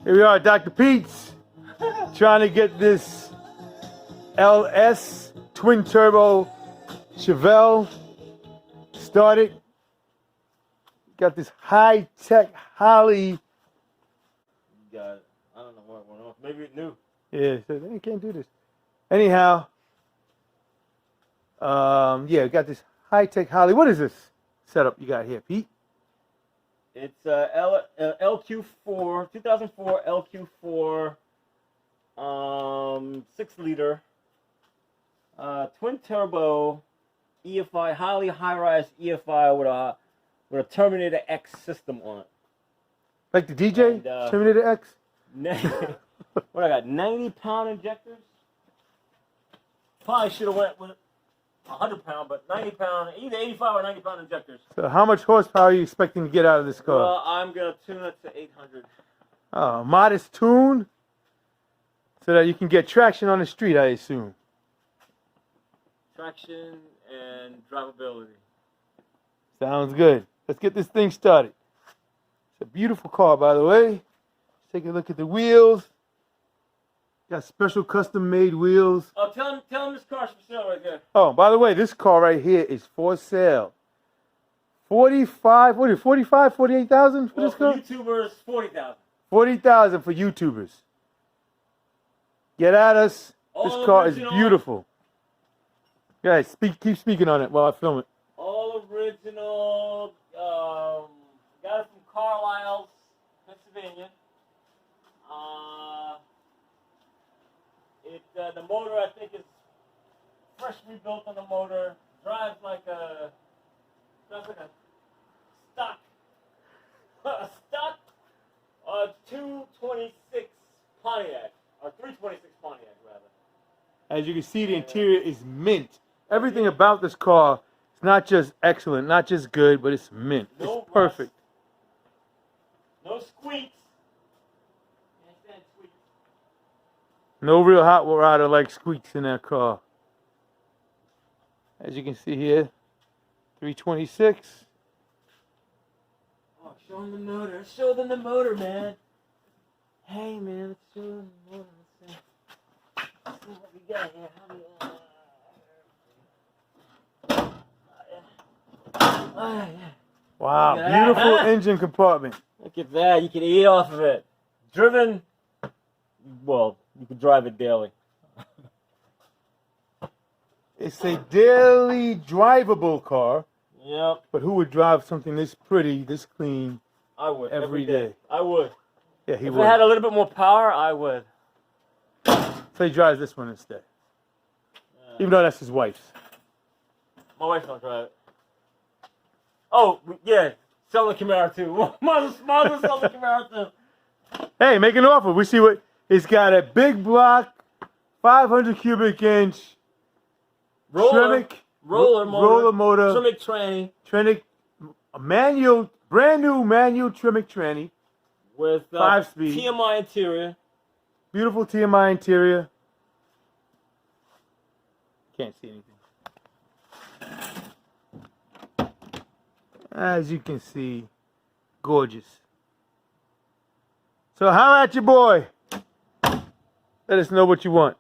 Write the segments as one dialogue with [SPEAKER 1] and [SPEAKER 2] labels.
[SPEAKER 1] Here we are, Dr. Pete's, trying to get this LS twin turbo Chevelle started. Got this high-tech Holly.
[SPEAKER 2] You got it. I don't know what went off. Maybe it knew.
[SPEAKER 1] Yeah, so they can't do this. Anyhow, yeah, got this high-tech Holly. What is this setup you got here, Pete?
[SPEAKER 2] It's LQ4, 2004 LQ4, 6-liter, twin turbo EFI, Holly high-rise EFI with a Terminator X system on it.
[SPEAKER 1] Like the DJ?
[SPEAKER 2] And,
[SPEAKER 1] Terminator X?
[SPEAKER 2] What I got? 90-pound injectors. Probably should have went with 100-pound, but 90-pound, either 85 or 90-pound injectors.
[SPEAKER 1] So how much horsepower are you expecting to get out of this car?
[SPEAKER 2] Well, I'm gonna tune it to 800.
[SPEAKER 1] Oh, modest tune, so that you can get traction on the street, I assume.
[SPEAKER 2] Traction and drivability.
[SPEAKER 1] Sounds good. Let's get this thing started. It's a beautiful car, by the way. Let's take a look at the wheels. Got special custom-made wheels.
[SPEAKER 2] Oh, tell him this car's for sale right there.
[SPEAKER 1] Oh, by the way, this car right here is for sale. 45, what is it, 45, 48,000 for this car?
[SPEAKER 2] For YouTubers, 40,000.
[SPEAKER 1] 40,000 for YouTubers. Get at us. This car is beautiful. Guys, keep speaking on it while I film it.
[SPEAKER 2] All original. Got it from Carlisle, Pennsylvania. The motor, I think, is fresh rebuilt on the motor. Drives like a stock. A stock 226 Pontiac, or 326 Pontiac, rather.
[SPEAKER 1] As you can see, the interior is mint. Everything about this car is not just excellent, not just good, but it's mint. It's perfect.
[SPEAKER 2] No squeaks.
[SPEAKER 1] No real hot rider like squeaks in that car. As you can see here, 326.
[SPEAKER 2] Oh, show them the motor. Show them the motor, man. Hey, man, let's show them the motor. Let's see what we got here.
[SPEAKER 1] Wow, beautiful engine compartment.
[SPEAKER 2] Look at that. You can eat off of it. Driven, well, you can drive it daily.
[SPEAKER 1] It's a daily drivable car.
[SPEAKER 2] Yep.
[SPEAKER 1] But who would drive something this pretty, this clean?
[SPEAKER 2] I would.
[SPEAKER 1] Every day.
[SPEAKER 2] I would.
[SPEAKER 1] Yeah, he would.
[SPEAKER 2] If it had a little bit more power, I would.
[SPEAKER 1] So he drives this one instead. Even though that's his wife's.
[SPEAKER 2] My wife don't drive it. Oh, yeah. Sell the Camaro too. Might as well sell the Camaro too.
[SPEAKER 1] Hey, make an offer. We see what. It's got a big block, 500 cubic inch
[SPEAKER 2] roller motor, Tremec tranny.
[SPEAKER 1] Tremec, a manual, brand new manual Tremec tranny.
[SPEAKER 2] With
[SPEAKER 1] 5-speed.
[SPEAKER 2] TMI interior.
[SPEAKER 1] Beautiful TMI interior. Can't see anything. As you can see, gorgeous. So holla at your boy. Let us know what you want.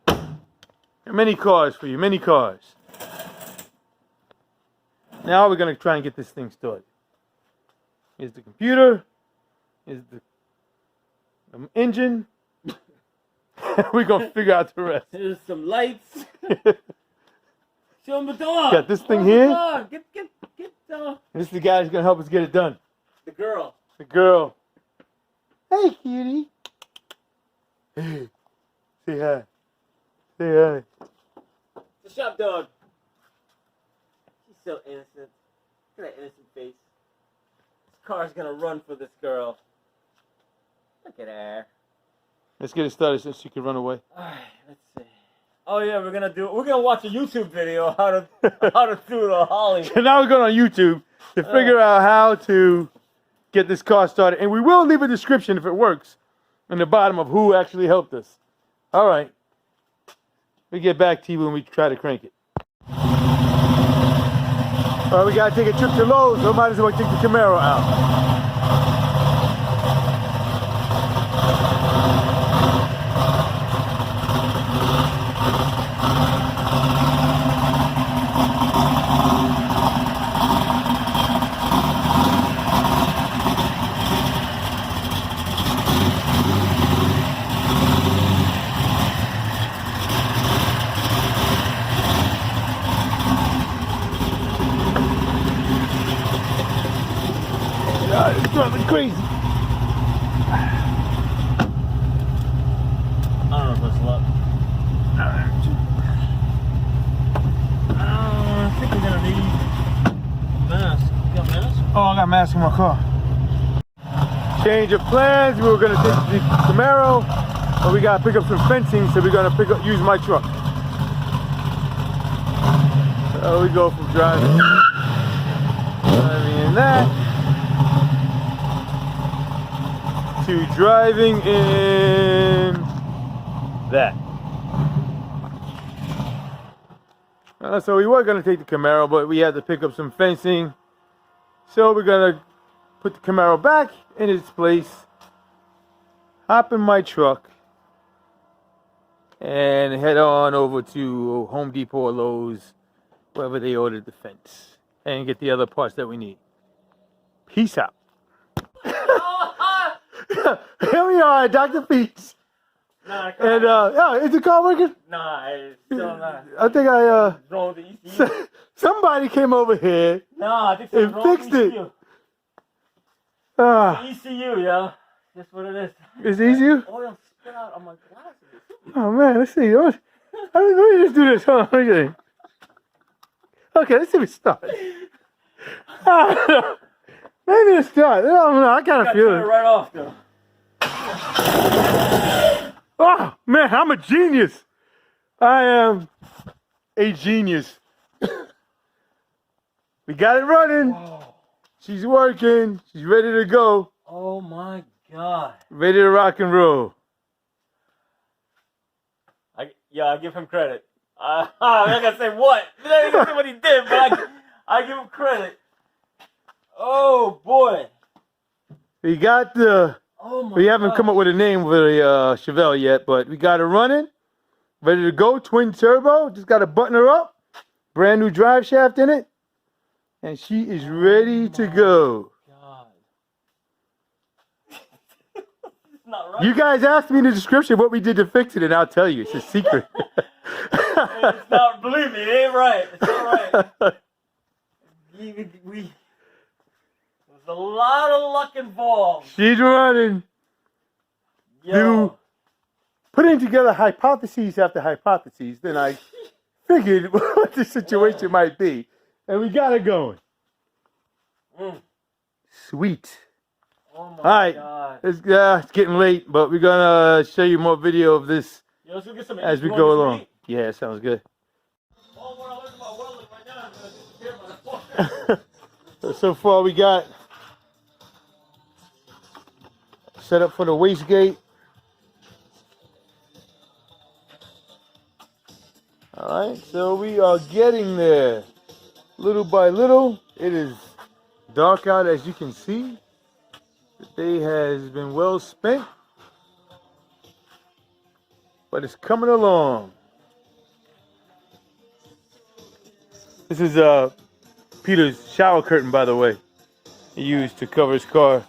[SPEAKER 1] There are many cars for you, many cars. Now we're going to try and get this thing started. Here's the computer. Here's the engine. We're going to figure out the rest.
[SPEAKER 2] Here's some lights. Show him the door.
[SPEAKER 1] Got this thing here.
[SPEAKER 2] Get
[SPEAKER 1] This is the guy who's going to help us get it done.
[SPEAKER 2] The girl.
[SPEAKER 1] The girl. Hey, cutie. Hey. Say hi. Say hi.
[SPEAKER 2] The shop dog. She's so innocent. Look at that innocent face. This car's gonna run for this girl. Look at her.
[SPEAKER 1] Let's get it started so she can run away.
[SPEAKER 2] Alright, let's see. Oh yeah, we're gonna watch a YouTube video how to do the Holly.
[SPEAKER 1] So now we're going on YouTube to figure out how to get this car started. And we will leave a description if it works in the bottom of who actually helped us. All right. We'll get back to you when we try to crank it. All right, we got to take a trip to Lowe's, so might as well take the Camaro out.
[SPEAKER 2] I don't know if that's luck. I think we're gonna need a mask. You got a mask?
[SPEAKER 1] Oh, I got a mask in my car. Change of plans. We were gonna take the Camaro, but we gotta pick up some fencing, so we're gonna use my truck. So we go from driving in that to driving in that. So we were gonna take the Camaro, but we had to pick up some fencing. So we're gonna put the Camaro back in its place, hop in my truck, and head on over to Home Depot or Lowe's, wherever they ordered the fence, and get the other parts that we need. Peace out. Here we are, Dr. Peace.
[SPEAKER 2] Nah,
[SPEAKER 1] And is the car working?
[SPEAKER 2] nah, it's still not.
[SPEAKER 1] I think
[SPEAKER 2] Wrong with the ECU.
[SPEAKER 1] somebody came over here
[SPEAKER 2] Nah, I think
[SPEAKER 1] and
[SPEAKER 2] wrong with
[SPEAKER 1] fixed
[SPEAKER 2] the
[SPEAKER 1] it.
[SPEAKER 2] ECU.
[SPEAKER 1] Ah,
[SPEAKER 2] ECU, yo. That's what it is.
[SPEAKER 1] it's easier.
[SPEAKER 2] Oil spit out on my glasses.
[SPEAKER 1] Oh man, let's see. Let me just do this. Hold on. Okay, let's see if it starts. Maybe it starts. I don't know. I kind of feel
[SPEAKER 2] Turn it
[SPEAKER 1] it.
[SPEAKER 2] right off, though.
[SPEAKER 1] Oh man, I'm a genius. I am a genius. We got it running.
[SPEAKER 2] Whoa.
[SPEAKER 1] She's working. She's ready to go.
[SPEAKER 2] Oh my God.
[SPEAKER 1] Ready to rock and roll.
[SPEAKER 2] I give him credit. I'm not gonna say what. I'm not gonna say what he did, but I give him credit. Oh boy.
[SPEAKER 1] We got the.
[SPEAKER 2] Oh my
[SPEAKER 1] We haven't
[SPEAKER 2] God.
[SPEAKER 1] come up with a name for the Chevelle yet, but we got it running. Ready to go. Twin turbo. Just got to button her up. Brand new drive shaft in it. And she is ready to go.
[SPEAKER 2] God. It's not right.
[SPEAKER 1] You guys asked me in the description what we did to fix it, and I'll tell you. It's a secret.
[SPEAKER 2] It's not, believe me, it ain't right. It's not right. There's a lot of luck involved.
[SPEAKER 1] She's running.
[SPEAKER 2] Yo.
[SPEAKER 1] Putting together hypotheses after hypotheses, then I figured what the situation might be. And we got it going. Sweet.
[SPEAKER 2] Oh my
[SPEAKER 1] All right.
[SPEAKER 2] God.
[SPEAKER 1] It's getting late, but we're going to show you more video of this
[SPEAKER 2] Yo, let's go get some
[SPEAKER 1] as we
[SPEAKER 2] meat.
[SPEAKER 1] go along. Yeah, sounds good.
[SPEAKER 2] Oh, what I learned about welding right now, I'm gonna disappear, motherfucker.
[SPEAKER 1] So far we got set up for the wastegate. Alright, so we are getting there. Little by little. It is dark out, as you can see. The day has been well spent. But it's coming along. This is Peter's shower curtain, by the way. He used to cover his car.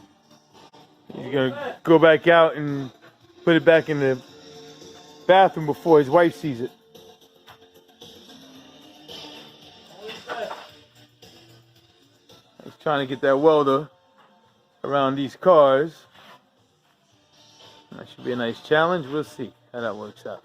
[SPEAKER 1] He's gonna go back out and put it back in the bathroom before his wife sees it. He's trying to get that welder around these cars. That should be a nice challenge. We'll see how that works out.